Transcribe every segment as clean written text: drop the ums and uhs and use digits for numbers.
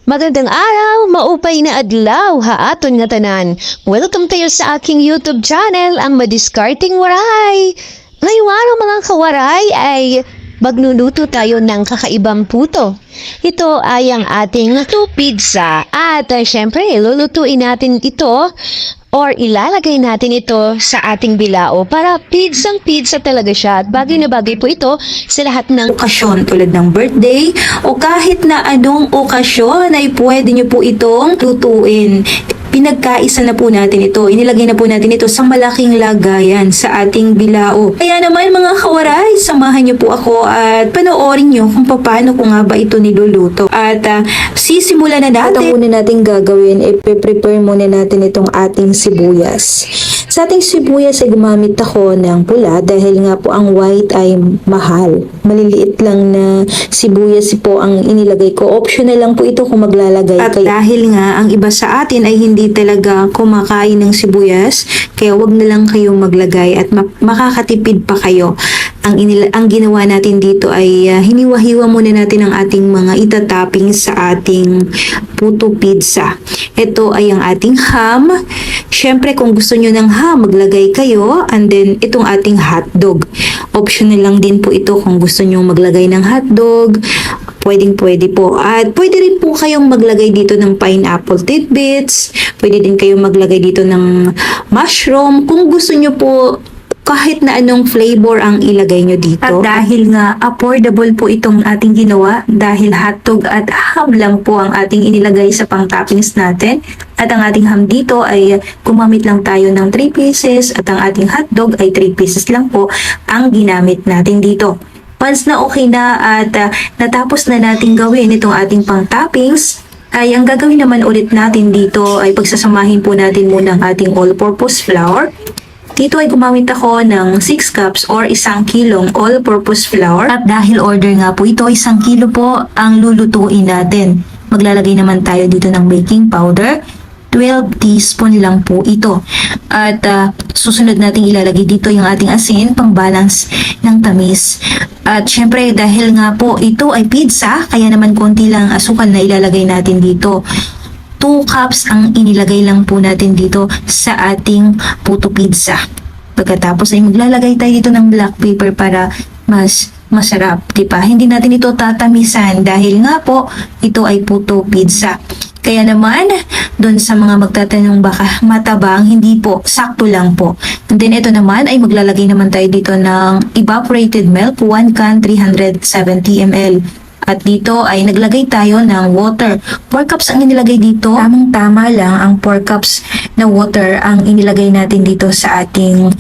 Magandang araw, maupay na adlaw, haaton nga tanan. Welcome kayo sa aking YouTube channel, ang Madiskarting Waray. Ngayong araw mga kawaray ay magluluto tayo ng kakaibang puto. Ito ay ang ating pizza at syempre lulutuin natin ito or ilalagay natin ito sa ating bilao para pizzang pizza talaga siya at bagay na bagay po ito sa lahat ng okasyon tulad ng birthday o kahit na anong okasyon ay pwede nyo po itong lutuin. Pinagkaisa na po natin ito. Inilagay na po natin ito sa malaking lagayan sa ating bilao. Kaya naman mga kawaray, samahan nyo po ako at panoorin nyo kung paano ko nga ba ito niluluto. At sisimulan na natin. At ang una natin gagawin, i-prepare muna natin itong ating sibuyas. Sa ating sibuyas ay gumamit ako ng pula dahil nga po ang white ay mahal. Maliliit lang na sibuyas po ang inilagay ko. Optional lang po ito kung maglalagay kayo. At dahil nga ang iba sa atin ay hindi talaga kumakain ng sibuyas, kaya wag na lang kayong maglagay at makakatipid pa kayo. Ang ginawa natin dito ay hiniwa-hiwa muna natin ang ating mga itatopping sa ating puto pizza. Ito ay ang ating ham. Syempre kung gusto nyo ng ham, maglagay kayo. And then itong ating hotdog. Optional lang din po ito kung gusto nyo maglagay ng hotdog. Pwede po. At pwede rin po kayong maglagay dito ng pineapple tidbits. Pwede din kayong maglagay dito ng mushroom. Kung gusto nyo po kahit na anong flavor ang ilagay nyo dito. At dahil nga affordable po itong ating ginawa, dahil hotdog at ham lang po ang ating inilagay sa pang toppings natin. At ang ating ham dito ay gumamit lang tayo ng 3 pieces at ang ating hotdog ay 3 pieces lang po ang ginamit natin dito. Once na okay na at natapos na natin gawin itong ating pang toppings, ay ang gagawin naman ulit natin dito ay pagsasamahin po natin muna ang ating all-purpose flour. Dito ay gumamit ako ng 6 cups or 1 kilong all-purpose flour. At dahil order nga po ito, 1 kilo po ang lulutuin natin. Maglalagay naman tayo dito ng baking powder. 12 teaspoon lang po ito. At susunod natin ilalagay dito yung ating asin, pang balance ng tamis. At syempre dahil nga po ito ay pizza, kaya naman konti lang asukal na ilalagay natin dito. 2 cups ang inilagay lang po natin dito sa ating puto pizza. Pagkatapos ay maglalagay tayo dito ng black pepper para mas masarap, di ba? Hindi natin ito tatamisan dahil nga po ito ay puto pizza. Kaya naman, doon sa mga magtatanong baka matabang, hindi po, sakto lang po. And then ito naman ay maglalagay naman tayo dito ng evaporated milk, 1 can 370 ml. At dito ay naglagay tayo ng water. 4 cups ang inilagay dito. Tamang-tama lang ang 4 cups na water ang inilagay natin dito sa ating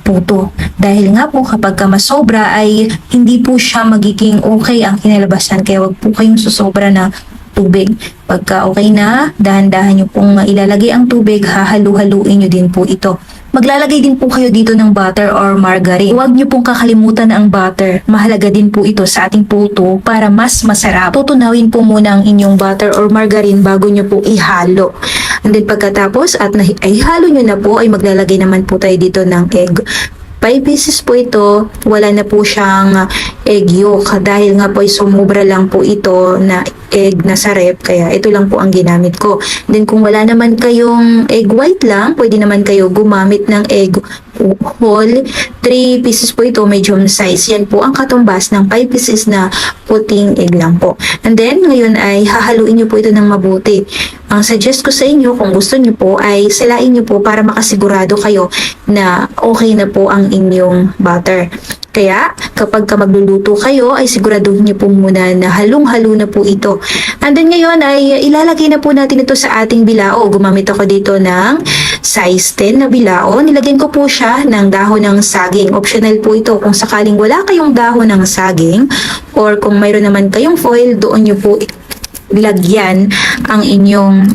puto. Dahil nga po kapag masobra ay hindi po siya magiging okay ang kinalabasan. Kaya wag po kayong susobra na tubig. Pagka okay na, dahan-dahan nyo pong ilalagay ang tubig, hahalu-haluin nyo din po ito. Maglalagay din po kayo dito ng butter or margarine. Huwag nyo pong kakalimutan ang butter. Mahalaga din po ito sa ating puto para mas masarap. Tutunawin po muna ang inyong butter or margarine bago nyo po ihalo. And then pagkatapos at ihalo nyo na po ay maglalagay naman po tayo dito ng egg. 5 pieces po ito, wala na po siyang egg yolk dahil nga po ay sumobra lang po ito na egg na sa rep, kaya ito lang po ang ginamit ko. Then kung wala naman kayong egg white lang, pwede naman kayo gumamit ng egg whole. 3 pieces po ito, medium size. Yan po ang katumbas ng 5 pieces na puting egg lang po. And then ngayon ay hahaluin nyo po ito ng mabuti. Ang suggest ko sa inyo, kung gusto nyo po, ay salain nyo po para makasigurado kayo na okay na po ang inyong butter. Kaya, kapag magluluto kayo, ay siguraduhin nyo po muna na halong-halo na po ito. And then ngayon ay ilalagay na po natin ito sa ating bilao. Gumamit ako dito ng size 10 na bilao. Nilagyan ko po siya ng dahon ng saging. Optional po ito kung sakaling wala kayong dahon ng saging or kung mayroon naman kayong foil, doon nyo po lagyan ang inyong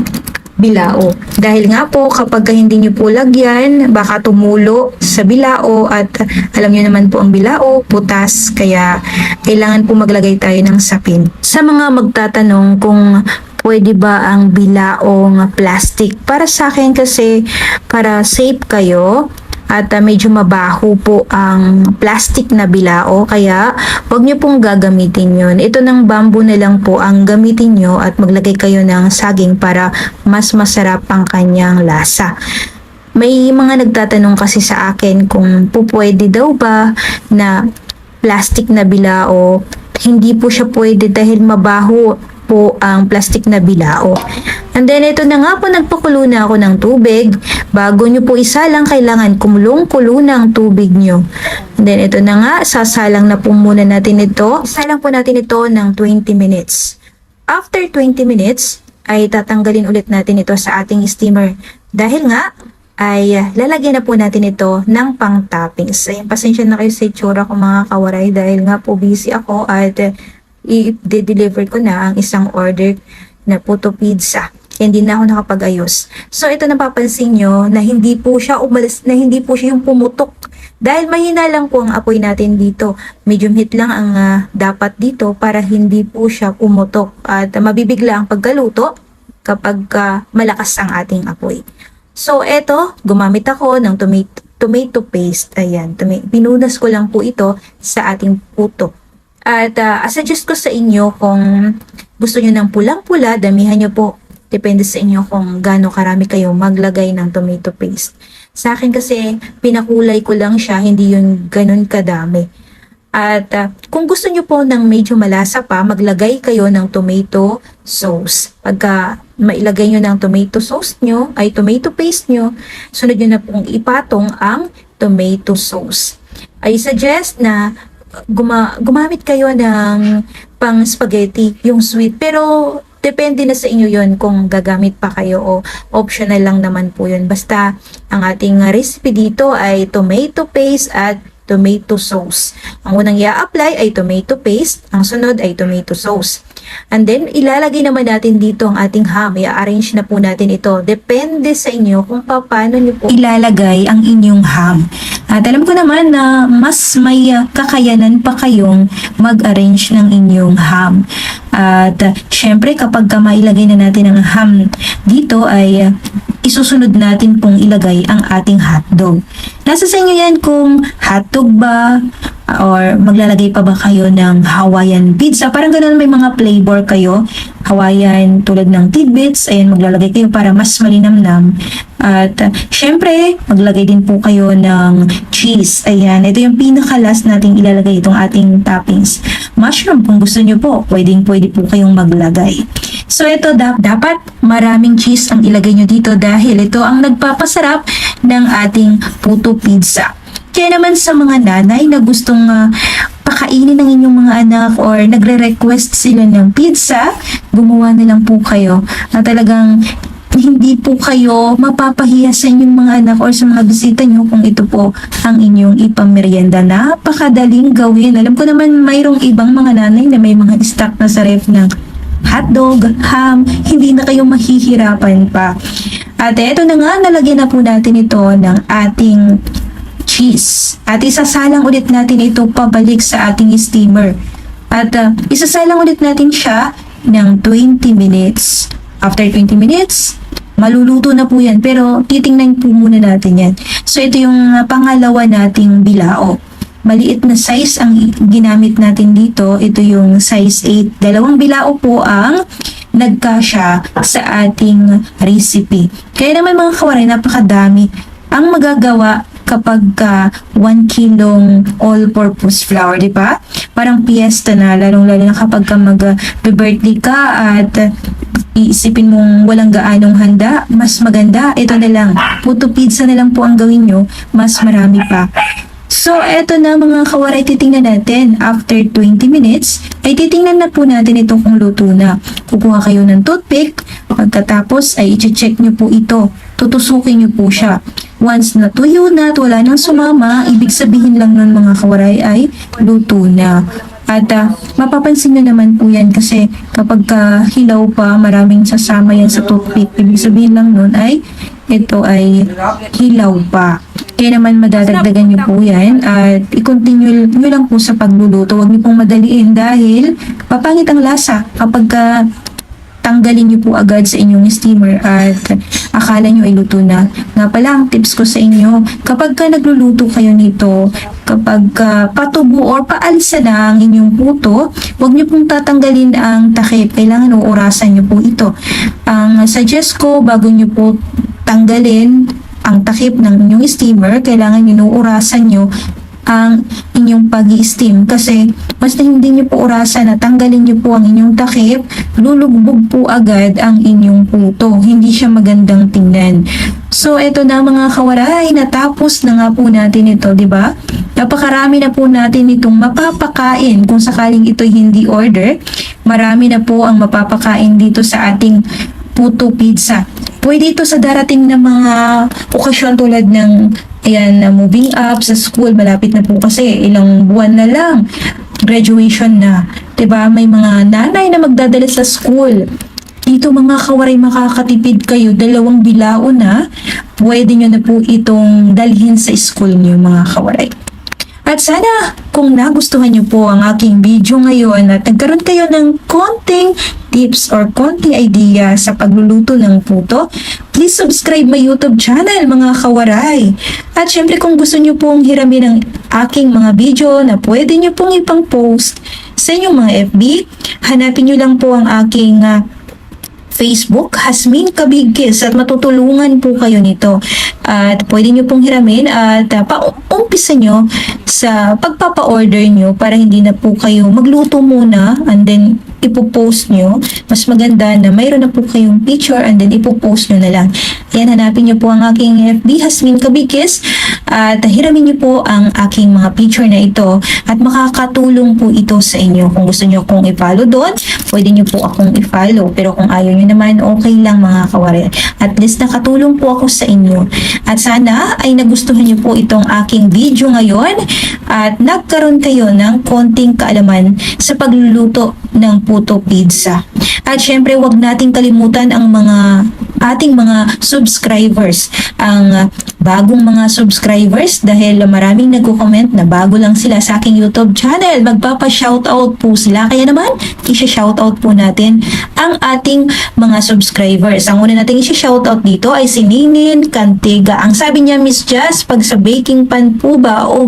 bilao. Dahil nga po kapag hindi nyo po lagyan, baka tumulo sa bilao at alam nyo naman po ang bilao, putas, kaya kailangan po maglagay tayo ng sapin. Sa mga magtatanong kung pwede ba ang bilaong plastic, para sa akin kasi para safe kayo, at medyo mabaho po ang plastic na bilao, kaya wag nyo pong gagamitin yon. Ito ng bamboo na lang po ang gamitin nyo at maglagay kayo ng saging para mas masarap ang kanyang lasa. May mga nagtatanong kasi sa akin kung pupwede daw ba na plastic na bilao. Hindi po siya pwede dahil mabaho po ang plastic na bilao. And then ito na nga po, nagpakulo na ako ng tubig. Bago nyo po isalang, kailangan kulong-kulo ng tubig nyo. And then ito na nga, sasalang na po muna natin ito. Salang po natin ito ng 20 minutes. After 20 minutes, ay tatanggalin ulit natin ito sa ating steamer. Dahil nga, ay lalagyan na po natin ito ng pang-toppings. Ay, pasensya na kayo sa itsura ko mga kawaray dahil nga po busy ako at i-deliver ko na ang isang order na puto pizza. Hindi na ako nakapag-ayos. So ito napapansin nyo na hindi po siya umalis, na hindi po siya yung pumutok. Dahil mahina lang po ang apoy natin dito. Medium heat lang ang dapat dito para hindi po siya pumutok. At mabibigla ang pagkaluto kapag malakas ang ating apoy. So, eto, gumamit ako ng tomato paste. Ayan, pinunas ko lang po ito sa ating puto. At suggest ko sa inyo kung gusto nyo ng pulang-pula, damihan nyo po. Depende sa inyo kung gaano karami kayo maglagay ng tomato paste. Sa akin kasi, pinakulay ko lang siya, hindi yun ganun kadami. At kung gusto nyo po ng medyo malasa pa, maglagay kayo ng tomato sauce. Pagka mailagay nyo ng tomato sauce nyo, ay tomato paste nyo, sunod nyo na pong ipatong ang tomato sauce. I suggest na gumamit kayo ng pang spaghetti, yung sweet. Pero depende na sa inyo yon kung gagamit pa kayo o optional lang naman po yun. Basta ang ating recipe dito ay tomato paste at tomato sauce. Ang unang i-apply ay tomato paste, ang sunod ay tomato sauce. And then, ilalagay naman natin dito ang ating ham. I-arrange na po natin ito. Depende sa inyo kung paano nyo po ilalagay ang inyong ham. At alam ko naman na mas may kakayanan pa kayong mag-arrange ng inyong ham. At syempre, kapag mailagay na natin ang ham dito ay isusunod natin pong ilagay ang ating hotdog. Nasa sa inyo yan kung hotdog ba or maglalagay pa ba kayo ng Hawaiian pizza. Parang ganun, may mga flavor kayo. Hawaiian tulad ng tidbits. Ayan, maglalagay kayo para mas malinamnam. At syempre, maglagay din po kayo ng cheese. Ayan, ito yung pinaka-last nating ilalagay, itong ating toppings. Mushroom, kung gusto nyo po, pwede po kayong maglagay. So ito, dapat maraming cheese ang ilagay nyo dito dahil ito ang nagpapasarap ng ating puto pizza. Kaya naman sa mga nanay na gustong pakainin ng inyong mga anak or nagre-request sila ng pizza, gumawa na lang po kayo na talagang hindi po kayo mapapahiya sa inyong mga anak or sa mga bisita nyo kung ito po ang inyong ipamerienda. Napakadaling gawin. Alam ko naman mayroong ibang mga nanay na may mga stock na sa ref ng hotdog, ham, hindi na kayo mahihirapan pa. At eto na nga, nalagyan na po natin ito ng ating cheese. At isasalang ulit natin ito pabalik sa ating steamer. At isasalang ulit natin siya ng 20 minutes. After 20 minutes, maluluto na po yan. Pero titingnan po muna natin yan. So ito yung pangalawa nating bilao. Maliit na size ang ginamit natin dito. Ito yung size 8. Dalawang bilao po ang nagkasya sa ating recipe. Kaya naman mga kawaray, napakadami ang magagawa kapag 1 kilong all-purpose flour, di ba? Parang piyesta na, lalong-lalo na kapag mag-birthday ka at iisipin mong walang gaanong handa, mas maganda. Ito na lang, puto pizza na lang po ang gawin nyo, mas marami pa. So, eto na mga kawaray, titingnan natin. After 20 minutes, ay titingnan na po natin itong kung luto na. Kukuha kayo ng toothpick, pagkatapos ay i-check nyo po ito. Tutusukin nyo po siya. Once natuyo na at wala nang sumama, ibig sabihin lang nun mga kawaray ay luto na. At mapapansin nyo naman po yan kasi kapag hilaw pa, maraming sasama yan sa toothpick. Ibig sabihin lang nun ay ito ay hilaw pa. Kaya naman madadagdagan nyo po yan at i-continue nyo lang po sa pagluluto. Huwag nyo pong madaliin dahil papangit ang lasa kapag tanggalin nyo po agad sa inyong steamer at akala nyo ay luto na. Nga pala, ang tips ko sa inyo, kapag ka nagluluto kayo nito, kapag patubo or paalisa na ang inyong puto, huwag nyo pong tatanggalin ang takip. Kailangan uurasan nyo po ito. Ang suggest ko, bago nyo po tanggalin ang takip ng inyong steamer, kailangan inuurasan nyo ang inyong pag-i-steam kasi basta hindi nyo po orasan at tanggalin nyo po ang inyong takip, lulugbog po agad ang inyong puto. Hindi siya magandang tingnan. So, eto na mga kawaray, natapos na nga po natin ito, di ba? Napakarami na po natin itong mapapakain kung sakaling ito'y hindi order. Marami na po ang mapapakain dito sa ating puto pizza. Pwede ito sa darating na mga okasyon tulad ng moving up sa school. Malapit na po kasi ilang buwan na lang. Graduation na. 'Di ba? May mga nanay na magdadala sa school. Dito mga kawaray, makakatipid kayo. 2 bilao na. Pwede nyo na po itong dalhin sa school nyo mga kawaray. At sana kung nagustuhan nyo po ang aking video ngayon at nagkaroon kayo ng konting tips or konting idea sa pagluluto ng puto, please subscribe my YouTube channel mga kawaray. At syempre kung gusto nyo pong hiramin ang aking mga video na pwede nyo pong ipang post sa inyong mga FB, hanapin nyo lang po ang aking Facebook, Hasmin Kabigkis, at matutulungan po kayo nito. At pwede nyo pong hiramin at paumpisa nyo sa pagpapa-order nyo para hindi na po kayo magluto muna and then ipopost nyo. Mas maganda na mayroon na po kayong picture and then ipopost nyo na lang. Ayan, hanapin nyo po ang aking FB, Hasmin Kabigkis, at hiramin nyo po ang aking mga picture na ito at makakatulong po ito sa inyo. Kung gusto nyo kong i-follow doon, pwede nyo po akong i-follow. Pero kung ayaw nyo naman, okay lang mga kawaray. At least nakatulong po ako sa inyo. At sana ay nagustuhan nyo po itong aking video ngayon at nagkaroon kayo ng konting kaalaman sa pagluluto ng puto pizza. At syempre, wag nating kalimutan ang ating mga subscribers. Ang bagong mga subscribers dahil maraming nagko-comment na bago lang sila sa aking YouTube channel. Magpapa-shoutout po sila. Kaya naman, i-shoutout po natin ang ating mga subscribers. Ang una nating i-shoutout dito ay si Ninin Cantiga. Ang sabi niya, Miss Jazz, pag sa baking pan po ba o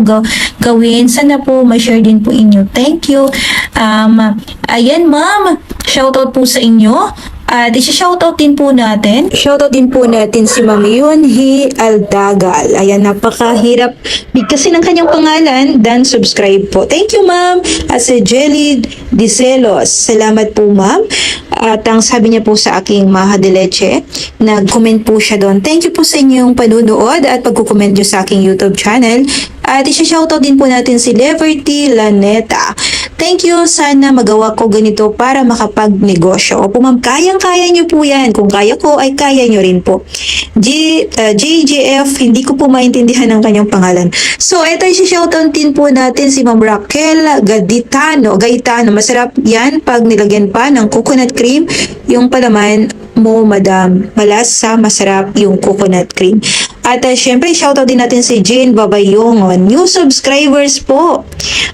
gawin, sana po ma-share din po inyo. Thank you. Ayan ma'am, shoutout po sa inyo. At isa-shoutout din po natin. Shoutout din po natin si Ma'am Yunhi Aldagal. Ayan, napakahirap bigkasin ng kanyang pangalan dan subscribe po. Thank you, ma'am. At si Jelly Dicelos. Salamat po, ma'am. At ang sabi niya po sa aking Maha de Leche, nag-comment po siya doon. Thank you po sa inyong panunood at pagkukomment niyo sa aking YouTube channel. At isa-shoutout din po natin si Liberty Laneta. Thank you. Sana magawa ko ganito para makapagnegosyo. Opo ma'am, kayang-kaya nyo po yan. Kung kaya ko, ay kaya nyo rin po. JJF, hindi ko po maintindihan ang kanyang pangalan. So, ito yung shoutout din po natin si Ma'am Raquel Gaitano. Masarap yan pag nilagyan pa ng coconut cream. Yung palaman mo, madam. Malasa, masarap yung coconut cream. At syempre, shoutout din natin si Jane Babayongon. New subscribers po.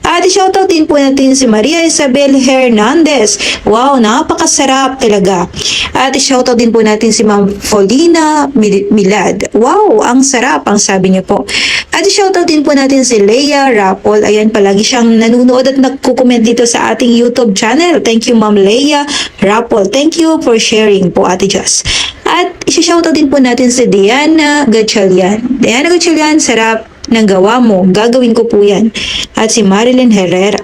At shoutout din po natin si Maria Isabel Hernandez. Wow, napakasarap talaga. At shoutout din po natin si Ma'am Folina Milad. Wow, ang sarap, ang sabi niyo po. At shoutout din po natin si Leia Rapol. Ayan, palagi siyang nanonood at nagko-comment dito sa ating YouTube channel. Thank you, Ma'am Leia Rapol. Thank you for sharing po, Ate Joss. At isi-shoutout din po natin si Diana Gatchalian. Diana Gatchalian, sarap ng gawa mo. Gagawin ko po yan. At si Marilyn Herrera.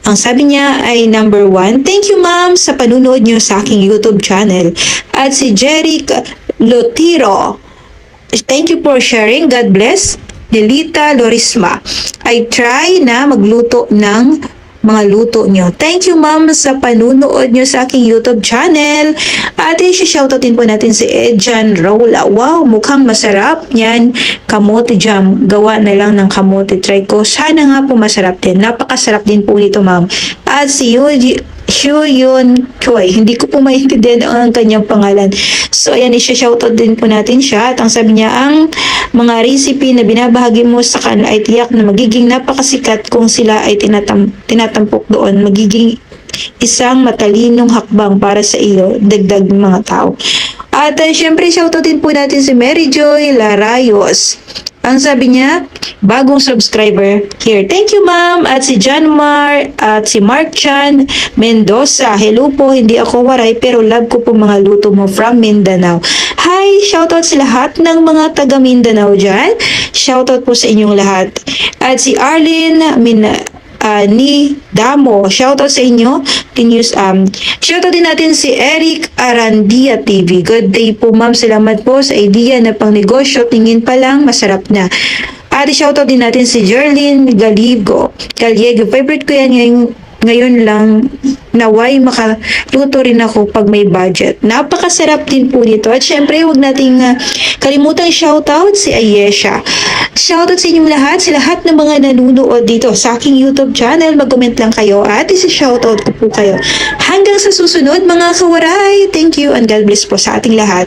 Ang sabi niya ay number 1. Thank you, ma'am, sa panunood niyo sa aking YouTube channel. At si Jerry Lotiro. Thank you for sharing. God bless. Nelita Lorisma. I try na magluto ng mga luto nyo. Thank you, ma'am, sa panunood nyo sa aking YouTube channel. At i-shoutout din po natin si Edjan Rola. Wow, mukhang masarap. Yan, kamote jam. Gawa na lang ng kamote. Try ko. Sana nga po masarap din. Napakasarap din po nito, ma'am. At si Hyun Choi. Hindi ko po maintindihan ang kanyang pangalan. So, ayan, i-shoutout din po natin siya. At ang sabi niya, ang mga recipe na binabahagi mo sa kanila ay tiyak na magiging napakasikat kung sila ay tinatampok doon. Magiging isang matalinong hakbang para sa iyo, dagdag mga tao. At syempre, shoutout din po natin si Mary Joy Larayos. Ang sabi niya, bagong subscriber here. Thank you, ma'am. At si John Mar at si Mark Chan Mendoza. Hello po, hindi ako waray pero love ko po mga luto mo from Mindanao. Hi, shoutout sa lahat ng mga taga Mindanao dyan. Shoutout po sa inyong lahat. At si Arlene ni Damo. Shoutout sa inyo. Shoutout din natin si Eric Arandia TV. Good day po, ma'am. Salamat po sa idea na pang negosyo. Tingin pa lang, masarap na. At shoutout din natin si Jerlyn Galiego. Favorite ko yan ngayon lang, naway makaluto rin ako pag may budget. Napakasarap din po nito. At syempre, huwag nating kalimutang shoutout si Ayesha. Shoutout sa inyong lahat, sa lahat ng mga nanunood dito sa aking YouTube channel. Mag-comment lang kayo at isi-shoutout ko po kayo. Hanggang sa susunod mga kawaray. Thank you and God bless po sa ating lahat.